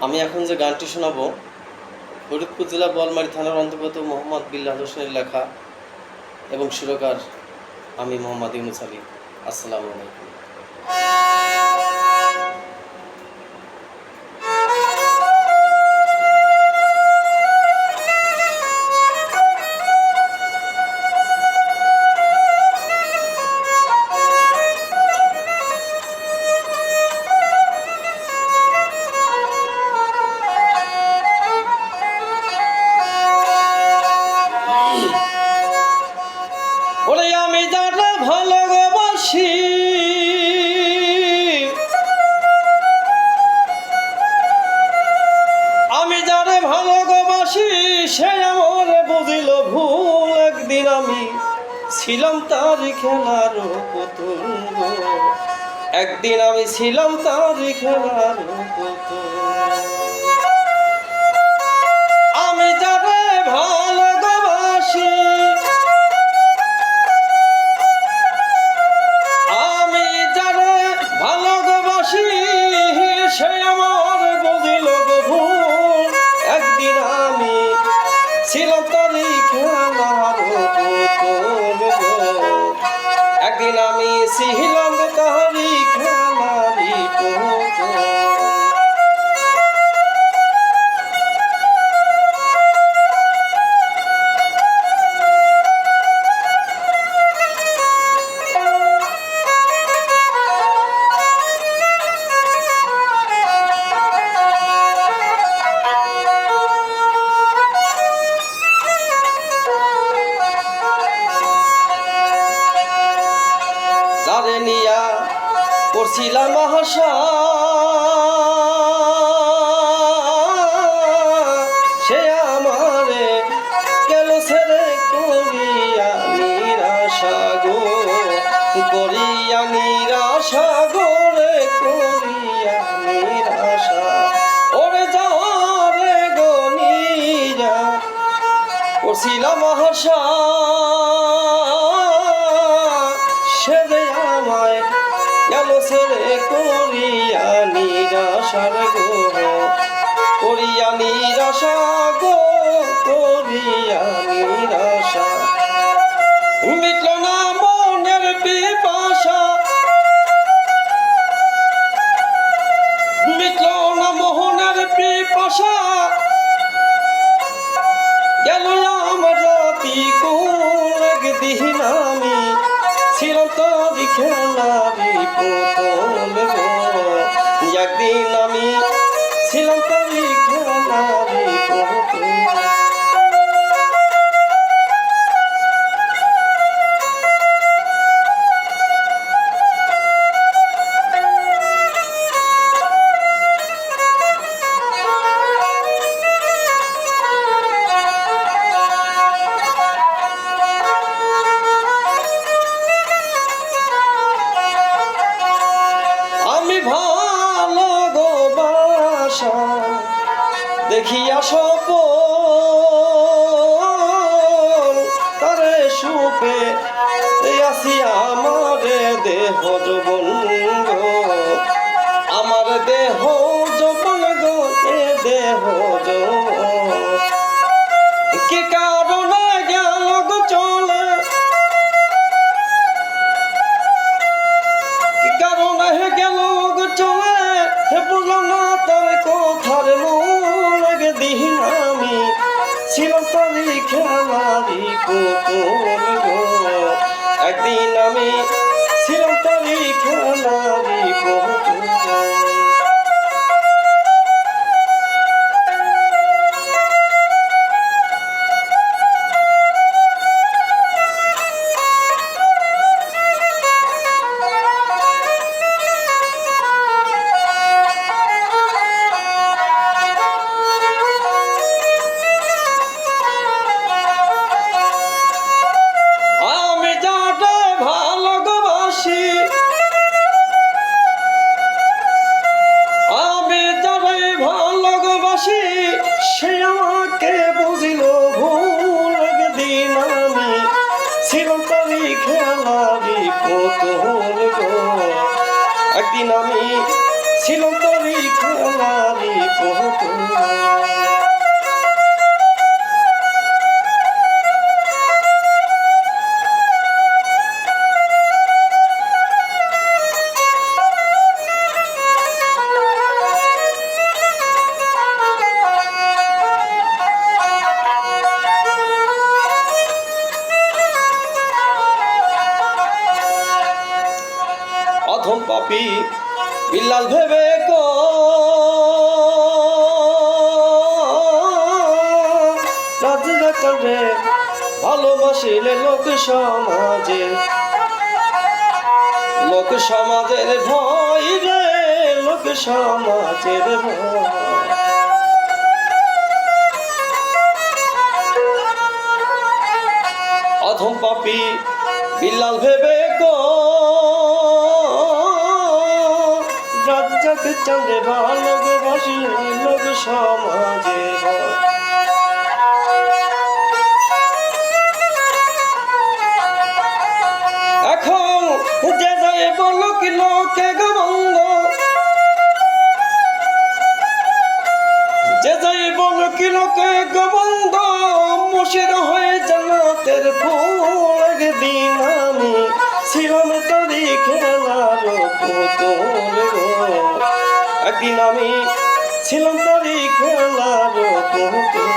আমি এখন যে গানটি শোনাবো ফরিদপুর জেলা বোয়ালমারী থানার অন্তর্গত মোহাম্মদ বিল্লাহ হোসেনের লেখা এবং সুরকার আমি মোহাম্মদ ইউনুস আলী। আসসালামু আলাইকুম। ওরে আমি যারা ভালোবাসি, আমি যারে ভালোবাসি সে আমার বুঝিল ভুল। একদিন আমি ছিলাম তার খেলার পুতুল, একদিন আমি ছিলাম তার খেলার পুতুল। আমি যারে ভালোবাসি, আমি যারে ভালোবাসি সে আমার বুঝিল ভুল। একদিন আমি ছিলাম তারই খেলার পুতুল, একদিন আমি ছিলাম তারই খেলারই পুতুল। যারে নিয়া করছিলাম আশা সে আমারে গেল ছেড়ে করিয়া নিরাশা গো, করিয়া নিরাশা গোরে করিয়া নিরাশা। ওরে যারে গনিয়া করছিলাম আশা সে যে আমায় গেল ছেড়ে করিয়া নিরাশার গো, করিয়া নিরাশা গো, করিয়া নিরাশা। মিটল না মনের পিপাসা, মিটল না মোহনের পিপাসা, গেল আমার রাতি কোন। একদিন আমি ছিলাম তারি খেলারি পুতুল গো, একদিন আমি ছিলাম তারি খেলারি পুতুল। আমি ভালোবাসা দেখিয়া সপন তারে সুপে আসি আমারে দেহ যৌবন গো, আমার দেহ যৌবন গো, এ দেহ যৌবন। কি কারণে গেল গো চলে, কি কারণে গেল গো চলে, হে বুঝলাম না তার কথার মূল। একদিন আমি ছিলাম তারি খেলারি পুতুল গো, একদিন আমি ছিলাম তারি খেলারি পুতুল। আমি যারে ভালোবাসি, ভাসিলে লোক সমাজের ভয় রে, লোক সমাজের ভয়। অধম পাপী বিল্লাল ভেবে গো রাজ্জাক চাঁদে ভালোবাসিলে লোক সমাজের ভয়। এখন যে যায় বলো কি লোকে গবঙ্গ, যে যাই বলো কি লোকে গবঙ্গ, মুশির হয়ে জান্নাতের ফুল। একদিন আমি ছিলাম তারি খেলার পুতুল গো, একদিন আমি ছিলাম তারি খেলার পুতুল।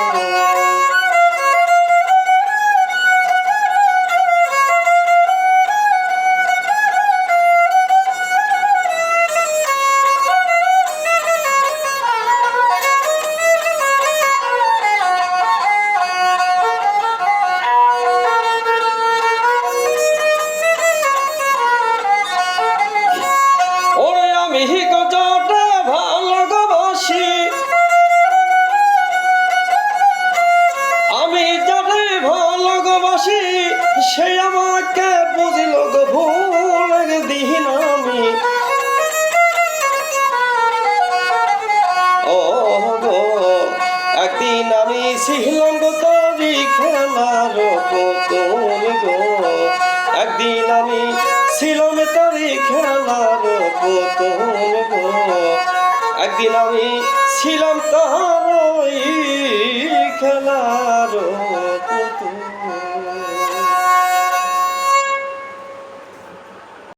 সে আমাকে বুঝল গো ভুল। একদিন আমি ও গো একদিন আমি ছিলাম গো তারি খেলার পুতুল গো, একদিন আমি ছিলাম তারি খেলার পুতুল গো, একদিন আমি ছিলাম তার খেলার পুতুল।